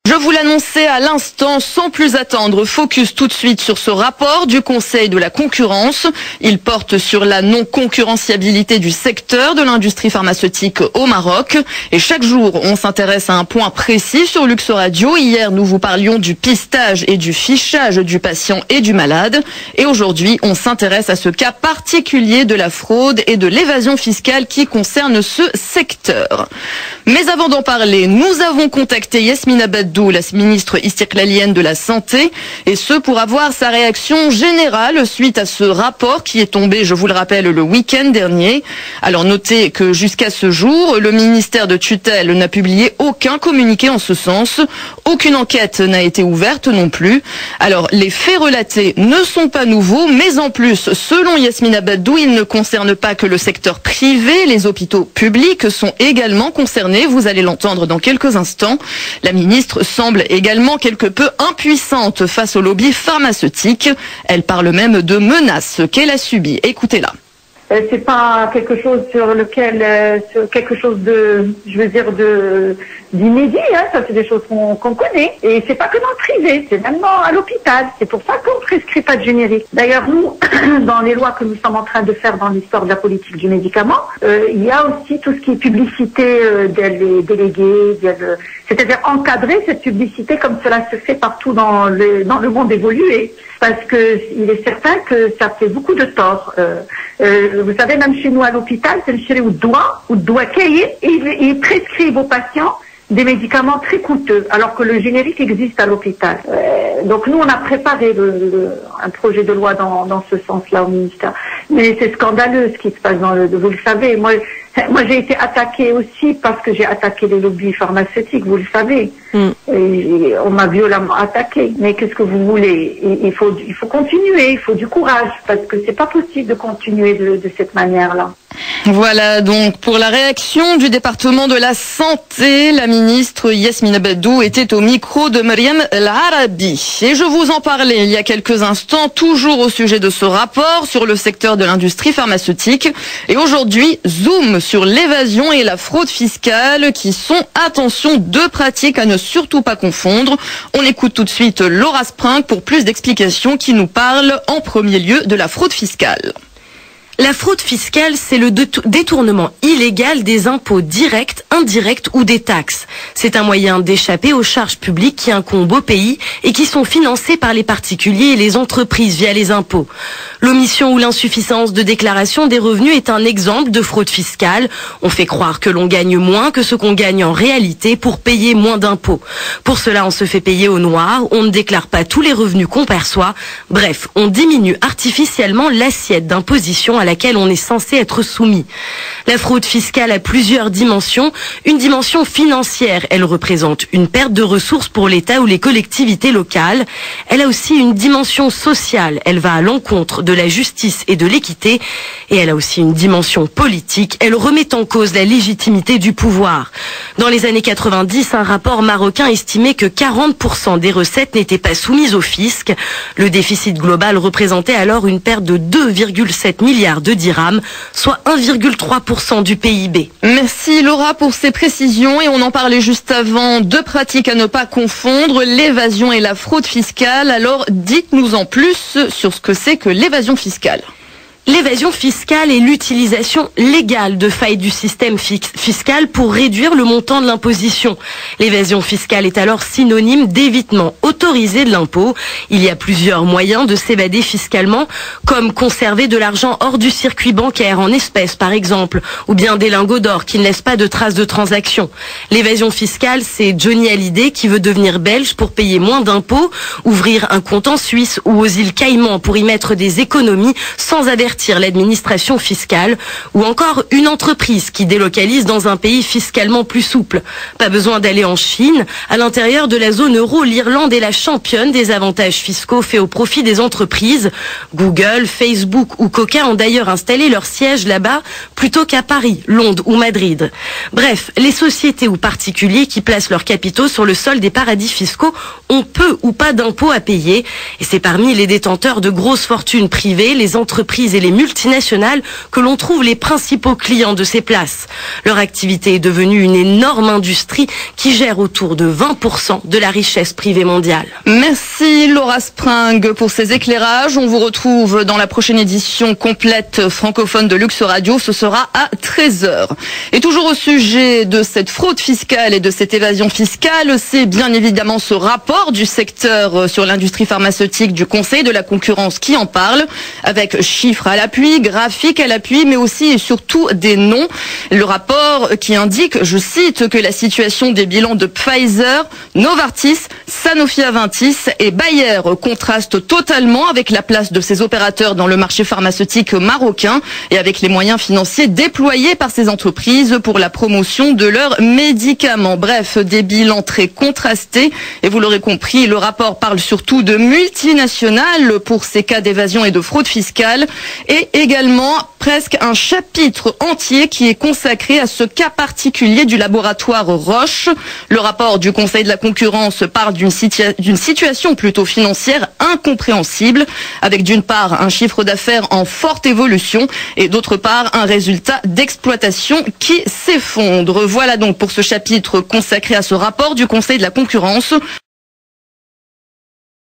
Je vous l'annonçais à l'instant, sans plus attendre, focus tout de suite sur ce rapport du Conseil de la concurrence. Il porte sur la non-concurrentiabilité du secteur de l'industrie pharmaceutique au Maroc. Et chaque jour, on s'intéresse à un point précis sur Luxor Radio. Hier, nous vous parlions du pistage et du fichage du patient et du malade. Et aujourd'hui, on s'intéresse à ce cas particulier de la fraude et de l'évasion fiscale qui concerne ce secteur. Mais avant d'en parler, nous avons contacté Yasmina Baddou, la ministre istiqlalienne de la Santé, et ce pour avoir sa réaction générale suite à ce rapport qui est tombé, je vous le rappelle, le week-end dernier. Alors notez que jusqu'à ce jour, le ministère de tutelle n'a publié aucun communiqué en ce sens. Aucune enquête n'a été ouverte non plus. Alors les faits relatés ne sont pas nouveaux, mais en plus, selon Yasmina Baddou, ils ne concernent pas que le secteur privé, les hôpitaux publics sont également concernés. Vous allez l'entendre dans quelques instants. La ministre semble également quelque peu impuissante face au lobby pharmaceutique. Elle parle même de menaces qu'elle a subies. Écoutez-la. C'est pas quelque chose sur lequel, quelque chose de, je veux dire, d'inédit, hein. Ça, c'est des choses qu'on connaît. Et c'est pas que dans le privé, c'est même à l'hôpital. C'est pour ça qu'on prescrit pas de générique. D'ailleurs, nous, dans les lois que nous sommes en train de faire dans l'histoire de la politique du médicament, il y a aussi tout ce qui est publicité des délégués, c'est-à-dire encadrer cette publicité comme cela se fait partout dans le monde évolué. Parce que il est certain que ça fait beaucoup de tort. Vous savez, même chez nous à l'hôpital, c'est le chéri ou doigt cahier, et ils prescrivent aux patients des médicaments très coûteux, alors que le générique existe à l'hôpital. Donc nous, on a préparé un projet de loi dans ce sens-là au ministère. Mais c'est scandaleux ce qui se passe vous le savez. Moi, j'ai été attaquée aussi parce que j'ai attaqué les lobbies pharmaceutiques, vous le savez. Et on m'a violemment attaquée. Mais qu'est-ce que vous voulez? Il faut continuer, il faut du courage, parce que c'est pas possible de continuer de cette manière-là. Voilà donc pour la réaction du département de la Santé. La ministre Yasmina Baddou était au micro de Mariam El Arabi. Et je vous en parlais il y a quelques instants, toujours au sujet de ce rapport sur le secteur de l'industrie pharmaceutique. Et aujourd'hui, zoom sur l'évasion et la fraude fiscale qui sont, attention, deux pratiques à ne surtout pas confondre. On écoute tout de suite Laura Sprink pour plus d'explications qui nous parle en premier lieu de la fraude fiscale. La fraude fiscale, c'est le détournement illégal des impôts directs, indirects ou des taxes. C'est un moyen d'échapper aux charges publiques qui incombent au pays et qui sont financées par les particuliers et les entreprises via les impôts. L'omission ou l'insuffisance de déclaration des revenus est un exemple de fraude fiscale. On fait croire que l'on gagne moins que ce qu'on gagne en réalité pour payer moins d'impôts. Pour cela, on se fait payer au noir, on ne déclare pas tous les revenus qu'on perçoit. Bref, on diminue artificiellement l'assiette d'imposition à laquelle on est censé être soumis. La fraude fiscale a plusieurs dimensions. Une dimension financière, elle représente une perte de ressources pour l'État ou les collectivités locales. Elle a aussi une dimension sociale, elle va à l'encontre de la justice et de l'équité. Et elle a aussi une dimension politique, elle remet en cause la légitimité du pouvoir. Dans les années 90, un rapport marocain estimait que 40% des recettes n'étaient pas soumises au fisc. Le déficit global représentait alors une perte de 2,7 milliards de dirhams, soit 1,3% du PIB. Merci Laura pour ces précisions. Et on en parlait juste avant, deux pratiques à ne pas confondre, l'évasion et la fraude fiscale. Alors dites-nous en plus sur ce que c'est que l'évasion fiscale. L'évasion fiscale est l'utilisation légale de failles du système fiscal pour réduire le montant de l'imposition. L'évasion fiscale est alors synonyme d'évitement autorisé de l'impôt. Il y a plusieurs moyens de s'évader fiscalement, comme conserver de l'argent hors du circuit bancaire en espèces par exemple, ou bien des lingots d'or qui ne laissent pas de traces de transaction. L'évasion fiscale, c'est Johnny Hallyday qui veut devenir belge pour payer moins d'impôts, ouvrir un compte en Suisse ou aux îles Caïmans pour y mettre des économies sans avertir l'administration fiscale, ou encore une entreprise qui délocalise dans un pays fiscalement plus souple. Pas besoin d'aller en Chine. À l'intérieur de la zone euro, l'Irlande est la championne des avantages fiscaux faits au profit des entreprises. Google, Facebook ou Coca ont d'ailleurs installé leur siège là-bas plutôt qu'à Paris, Londres ou Madrid. Bref, les sociétés ou particuliers qui placent leurs capitaux sur le sol des paradis fiscaux ont peu ou pas d'impôts à payer. Et c'est parmi les détenteurs de grosses fortunes privées, les entreprises et les les multinationales que l'on trouve les principaux clients de ces places. Leur activité est devenue une énorme industrie qui gère autour de 20% de la richesse privée mondiale. Merci Laura Spring pour ces éclairages. On vous retrouve dans la prochaine édition complète francophone de Lux Radio. Ce sera à 13h. Et toujours au sujet de cette fraude fiscale et de cette évasion fiscale, c'est bien évidemment ce rapport du secteur sur l'industrie pharmaceutique du Conseil de la concurrence qui en parle, avec chiffres à l'appui, graphiques à l'appui, mais aussi et surtout des noms. Le rapport qui indique, je cite, que la situation des bilans de Pfizer, Novartis, Sanofi Aventis et Bayer contraste totalement avec la place de ces opérateurs dans le marché pharmaceutique marocain et avec les moyens financiers déployés par ces entreprises pour la promotion de leurs médicaments. Bref, des bilans très contrastés. Et vous l'aurez compris, le rapport parle surtout de multinationales pour ces cas d'évasion et de fraude fiscale et également presque un chapitre entier qui est consacré à ce cas particulier du laboratoire Roche. Le rapport du Conseil de la concurrence parle d'une situation plutôt financière incompréhensible, avec d'une part un chiffre d'affaires en forte évolution et d'autre part un résultat d'exploitation qui s'effondre. Voilà donc pour ce chapitre consacré à ce rapport du Conseil de la concurrence.